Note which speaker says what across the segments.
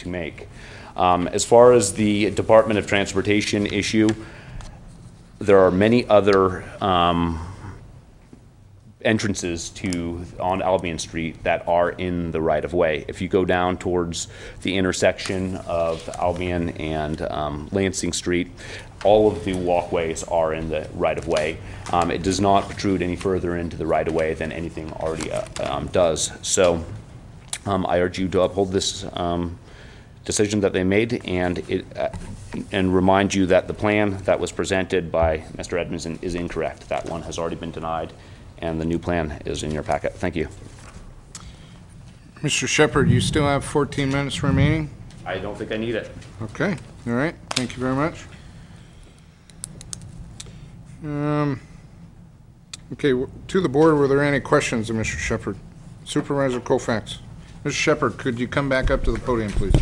Speaker 1: make. As far as the Department of Transportation issue, there are many other entrances on Albion Street that are in the right-of-way. If you go down towards the intersection of Albion and Lansing Street, all of the walkways are in the right-of-way. It does not protrude any further into the right-of-way than anything already does. So I urge you to uphold this decision that they made, and remind you that the plan that was presented by Mr. Edmondson is incorrect. That one has already been denied, and the new plan is in your packet. Thank you.
Speaker 2: Mr. Shepard, you still have 14 minutes remaining?
Speaker 1: I don't think I need it.
Speaker 2: Okay. All right. Thank you very much. Okay. To the board, were there any questions of Mr. Shepard? Supervisor Colfax. Mr. Shepard, could you come back up to the podium, please?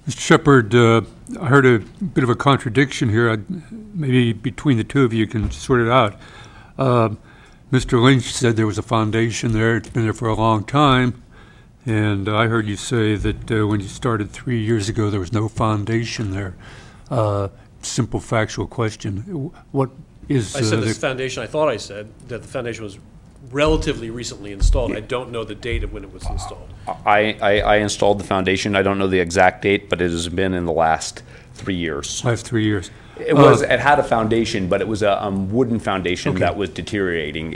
Speaker 3: Mr. Shepard, I heard a bit of a contradiction here. Maybe between the two of you can sort it out. Mr. Lynch said there was a foundation there. It's been there for a long time. And I heard you say that when you started 3 years ago, there was no foundation there. Simple factual question. What is
Speaker 4: I said this foundation, I thought I said that the foundation was relatively recently installed. I don't know the date of when it was installed.
Speaker 1: I installed the foundation. I don't know the exact date, but it has been in the last 3 years.
Speaker 3: Last 3 years.
Speaker 1: It had a foundation, but it was a wooden foundation that was deteriorating.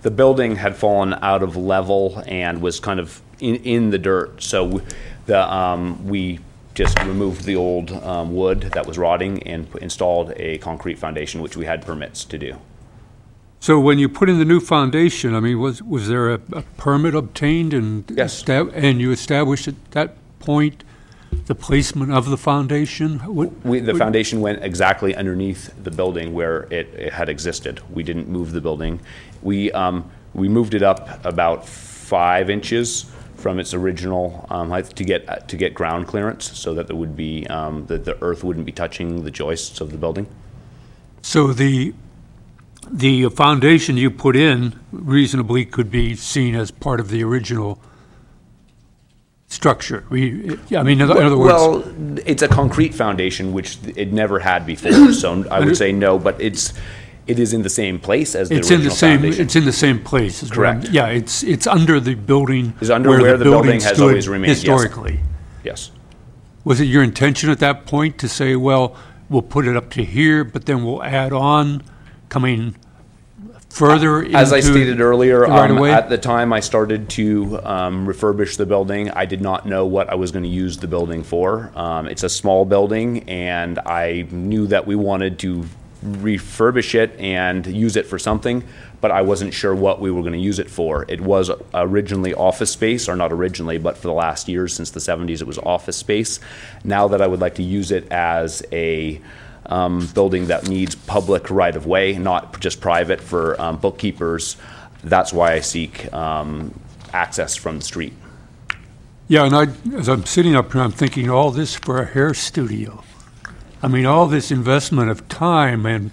Speaker 1: The building had fallen out of level and was kind of in the dirt. So we just removed the old wood that was rotting and installed a concrete foundation, which we had permits to do.
Speaker 3: So when you put in the new foundation, I mean, was there a permit obtained and
Speaker 1: yes,
Speaker 3: and you established at that point the placement of the foundation?
Speaker 1: The foundation went exactly underneath the building where it had existed. We didn't move the building. We moved it up about 5 inches from its original height to get ground clearance, so that there would be that the earth wouldn't be touching the joists of the building.
Speaker 3: So the foundation you put in reasonably could be seen as part of the original structure. I mean, in other words...
Speaker 1: Well, it's a concrete foundation, which it never had before, so I would say no, but it is in the same place as the original foundation.
Speaker 3: It's in the same place.
Speaker 1: Correct.
Speaker 3: Yeah, it's under the building.
Speaker 1: It's under where the building has always remained,
Speaker 3: historically.
Speaker 1: Yes.
Speaker 3: Was it your intention at that point to say, well, we'll put it up to here, but then we'll add on coming further into
Speaker 1: as I stated earlier,
Speaker 3: right
Speaker 1: at the time I started to refurbish the building, I did not know what I was going to use the building for. It's a small building, and I knew that we wanted to refurbish it and use it for something, but I wasn't sure what we were going to use it for. It was originally office space, or not originally, but for the last years, since the 70s, it was office space. Now that I would like to use it as a building that needs public right-of-way, not just private for bookkeepers, that's why I seek access from the street.
Speaker 3: Yeah, and as I'm sitting up here, I'm thinking all this for a hair studio. I mean, all this investment of time and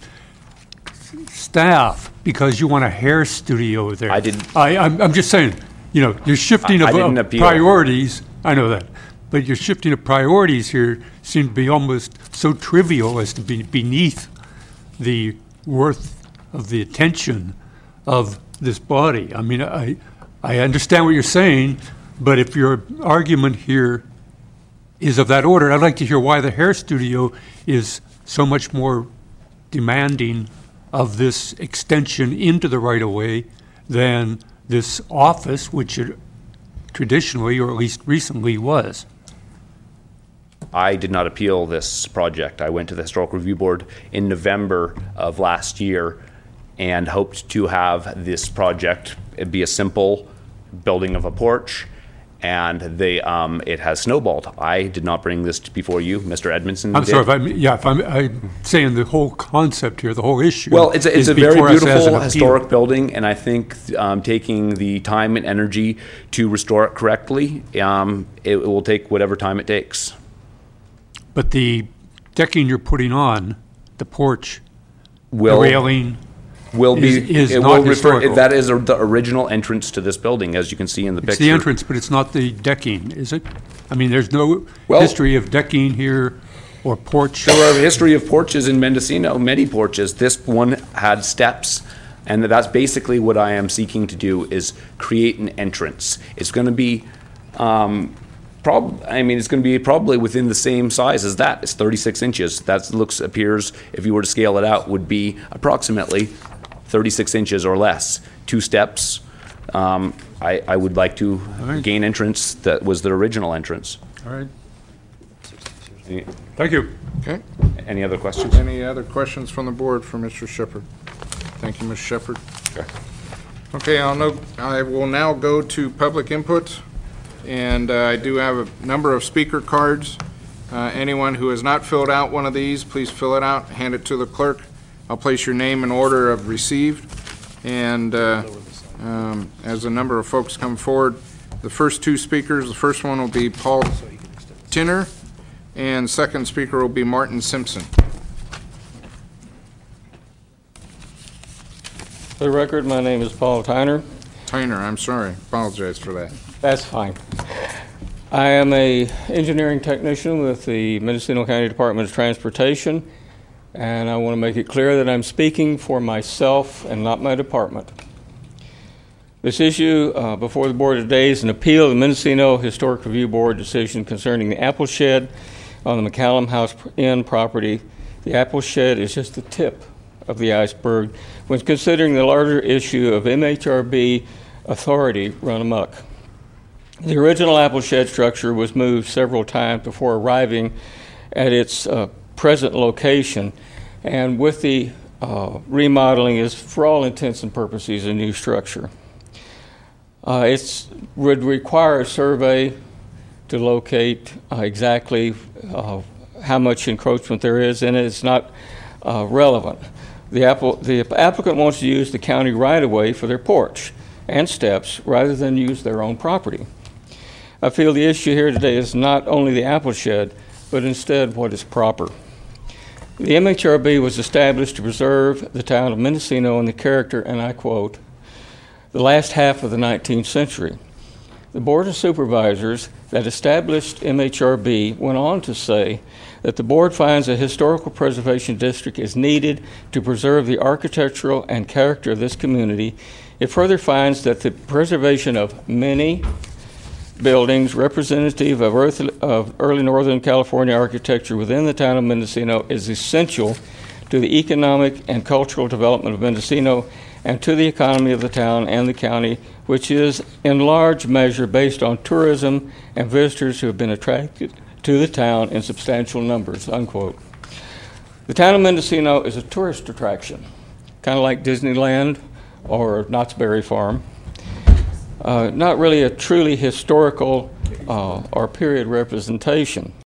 Speaker 3: staff because you want a hair studio there. I'm just saying, you know, you're shifting of priorities. I know that. But your shifting of priorities here seem to be almost so trivial as to be beneath the worth of the attention of this body. I mean, I understand what you're saying, but if your argument here is of that order, I'd like to hear why the hair studio is so much more demanding of this extension into the right-of-way than this office, which it traditionally, or at least recently, was.
Speaker 1: I did not appeal this project. I went to the Historical Review Board in November of last year and hoped to have this project be a simple building of a porch, and it has snowballed. I did not bring this before you, Mr. Edmondson.
Speaker 3: I'm sorry, if I'm saying the whole concept here, the whole issue.
Speaker 1: Well, it's a very beautiful historic building, and I think taking the time and energy to restore it correctly, it will take whatever time it takes.
Speaker 3: But the decking you're putting on, the porch, the railing,
Speaker 1: will be,
Speaker 3: is
Speaker 1: it
Speaker 3: not
Speaker 1: will refer,
Speaker 3: historical.
Speaker 1: that is the original entrance to this building, as you can see in the picture.
Speaker 3: It's the entrance, but it's not the decking, is it? I mean, there's no
Speaker 1: Well-
Speaker 3: history of decking here or porch.
Speaker 1: There are a history of porches in Mendocino, many porches. This one had steps, and that's basically what I am seeking to do, is create an entrance. It's going to be, it's going to be probably within the same size as that. It's 36 inches. That appears, if you were to scale it out, would be approximately 36 inches or less. 2 steps. I would like to gain entrance that was the original entrance.
Speaker 3: All right. Thank you.
Speaker 2: Okay.
Speaker 1: Any other questions?
Speaker 2: Any other questions from the board for Mr. Shepherd? Thank you, Mr. Shepherd.
Speaker 1: Okay.
Speaker 2: Okay, I will now go to public input, and I do have a number of speaker cards. Anyone who has not filled out one of these, please fill it out, hand it to the clerk. I'll place your name in order of received, and as a number of folks come forward, the first 2 speakers, the first one will be Paul Tinner, and second speaker will be Martin Simpson.
Speaker 5: For the record, my name is Paul Tyner.
Speaker 2: Tyner, I'm sorry. Apologize for that.
Speaker 5: That's fine. I am an engineering technician with the Mendocino County Department of Transportation, and I want to make it clear that I'm speaking for myself and not my department. This issue before the board today is an appeal of the Mendocino Historic Review Board decision concerning the apple shed on the McCallum House Inn property. The apple shed is just the tip of the iceberg when considering the larger issue of MHRB authority run amok. The original apple shed structure was moved several times before arriving at its present location, and with the remodeling is, for all intents and purposes, a new structure. It would require a survey to locate exactly how much encroachment there is, and it's not relevant. The applicant wants to use the county right-of-way for their porch and steps rather than use their own property. I feel the issue here today is not only the apple shed, but instead what is proper. The MHRB was established to preserve the town of Mendocino in the character, and I quote, the last half of the 19th century. The Board of Supervisors that established MHRB went on to say that the board finds a historical preservation district is needed to preserve the architectural and character of this community. It further finds that the preservation of many buildings representative of early Northern California architecture within the town of Mendocino is essential to the economic and cultural development of Mendocino and to the economy of the town and the county, which is in large measure based on tourism and visitors who have been attracted to the town in substantial numbers, unquote. The town of Mendocino is a tourist attraction, kind of like Disneyland or Knott's Berry Farm. Not really a truly historical or period representation.